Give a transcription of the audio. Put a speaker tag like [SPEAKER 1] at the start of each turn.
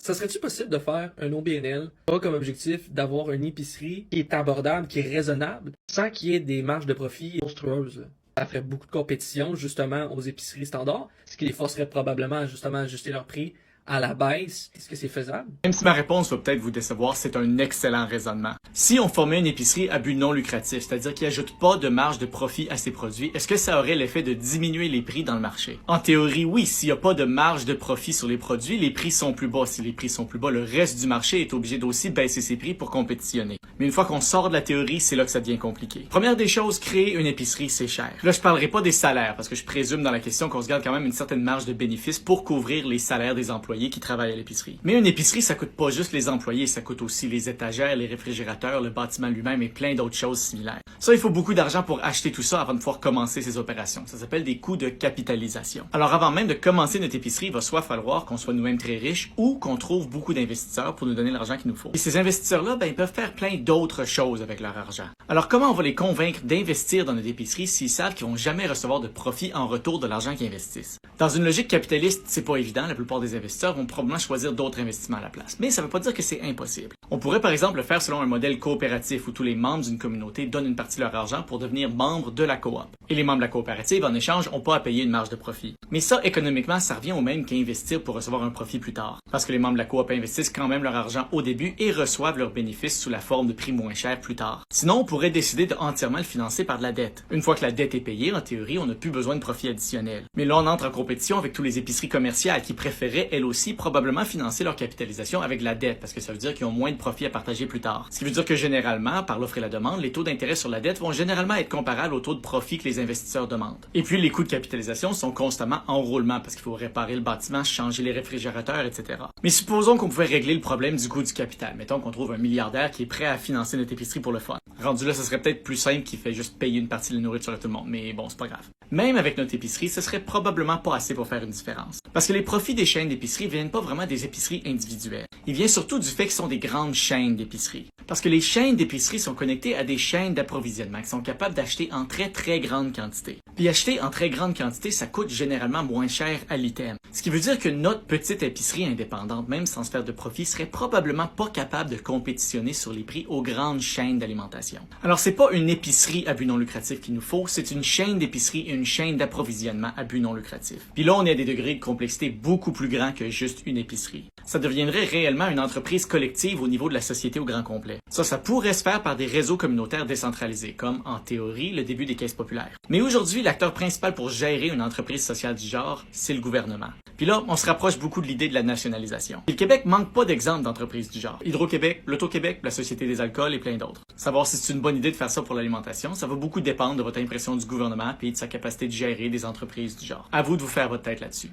[SPEAKER 1] Ça serait-tu possible de faire un OBNL, pas comme objectif d'avoir une épicerie qui est abordable, qui est raisonnable, sans qu'il y ait des marges de profit monstrueuses, là? Ça ferait beaucoup de compétition, justement, aux épiceries standards, ce qui les forcerait probablement justement, à ajuster leur prix à la baisse. Est-ce que c'est faisable?
[SPEAKER 2] Même si ma réponse va peut-être vous décevoir, c'est un excellent raisonnement. Si on formait une épicerie à but non lucratif, c'est-à-dire qui ajoute pas de marge de profit à ses produits, est-ce que ça aurait l'effet de diminuer les prix dans le marché? En théorie, oui. S'il n'y a pas de marge de profit sur les produits, les prix sont plus bas. Si les prix sont plus bas, le reste du marché est obligé d'aussi baisser ses prix pour compétitionner. Mais une fois qu'on sort de la théorie, c'est là que ça devient compliqué. Première des choses, créer une épicerie, c'est cher. Là, je parlerai pas des salaires, parce que je présume dans la question qu'on se garde quand même une certaine marge de bénéfice pour couvrir les salaires des employés qui travaillent à l'épicerie. Mais une épicerie, ça coûte pas juste les employés, ça coûte aussi les étagères, les réfrigérateurs, le bâtiment lui-même et plein d'autres choses similaires. Ça, il faut beaucoup d'argent pour acheter tout ça avant de pouvoir commencer ces opérations. Ça s'appelle des coûts de capitalisation. Alors avant même de commencer notre épicerie, il va soit falloir qu'on soit nous-mêmes très riches ou qu'on trouve beaucoup d'investisseurs pour nous donner l'argent qu'il nous faut. Et ces investisseurs-là, ils peuvent faire plein d'autres choses avec leur argent. Alors comment on va les convaincre d'investir dans notre épicerie s'ils savent qu'ils vont jamais recevoir de profit en retour de l'argent qu'ils investissent? Dans une logique capitaliste, c'est pas évident. La plupart des investisseurs vont probablement choisir d'autres investissements à la place. Mais ça veut pas dire que c'est impossible. On pourrait par exemple le faire selon un modèle coopératif où tous les membres d'une communauté donnent une partie de leur argent pour devenir membres de la coop. Et les membres de la coopérative, en échange, n'ont pas à payer une marge de profit. Mais ça, économiquement, ça revient au même qu'investir pour recevoir un profit plus tard. Parce que les membres de la coop investissent quand même leur argent au début et reçoivent leurs bénéfices sous la forme de prix moins chers plus tard. Sinon, on pourrait décider de entièrement le financer par de la dette. Une fois que la dette est payée, en théorie, on n'a plus besoin de profit additionnel. Mais là, on entre en compétition avec tous les épiceries commerciales qui préféraient, elles aussi, probablement financer leur capitalisation avec de la dette, parce que ça veut dire qu'ils ont moins de profit à partager plus tard. Ce qui veut dire que généralement, par l'offre et la demande, les taux d'intérêt sur la dette vont généralement être comparables aux taux de profit que les investisseurs demandent. Et puis, les coûts de capitalisation sont constamment en roulement, parce qu'il faut réparer le bâtiment, changer les réfrigérateurs, etc. Mais supposons qu'on pouvait régler le problème du coût du capital. Mettons qu'on trouve un milliardaire qui est prêt à financer notre épicerie pour le fun. Rendu là, ce serait peut-être plus simple qu'il fait juste payer une partie de la nourriture à tout le monde, mais bon, c'est pas grave. Même avec notre épicerie, ce serait probablement pas assez pour faire une différence. Parce que les profits des chaînes d'épicerie viennent pas vraiment des épiceries individuelles. Ils viennent surtout du fait qu'ils sont des grandes chaînes d'épicerie. Parce que les chaînes d'épicerie sont connectées à des chaînes d'approvisionnement qui sont capables d'acheter en très grande quantité. Puis acheter en très grande quantité, ça coûte généralement moins cher à l'item. Ce qui veut dire que notre petite épicerie indépendante, même sans se faire de profit, serait probablement pas capable de compétitionner sur les prix aux grandes chaînes d'alimentation. Alors c'est pas une épicerie à but non lucratif qu'il nous faut, c'est une chaîne d'épicerie et une chaîne d'approvisionnement à but non lucratif. Puis là, on est à des degrés de complexité beaucoup plus grands que juste une épicerie. Ça deviendrait réellement une entreprise collective au niveau de la société au grand complet. Ça pourrait se faire par des réseaux communautaires décentralisés, comme, en théorie, le début des caisses populaires. Mais aujourd'hui, l'acteur principal pour gérer une entreprise sociale du genre, c'est le gouvernement. Puis là, on se rapproche beaucoup de l'idée de la nationalisation. Et le Québec manque pas d'exemples d'entreprises du genre. Hydro-Québec, l'Auto-Québec, la Société des alcools et plein d'autres. Savoir si c'est une bonne idée de faire ça pour l'alimentation, ça va beaucoup dépendre de votre impression du gouvernement et de sa capacité de gérer des entreprises du genre. À vous de vous faire votre tête là-dessus.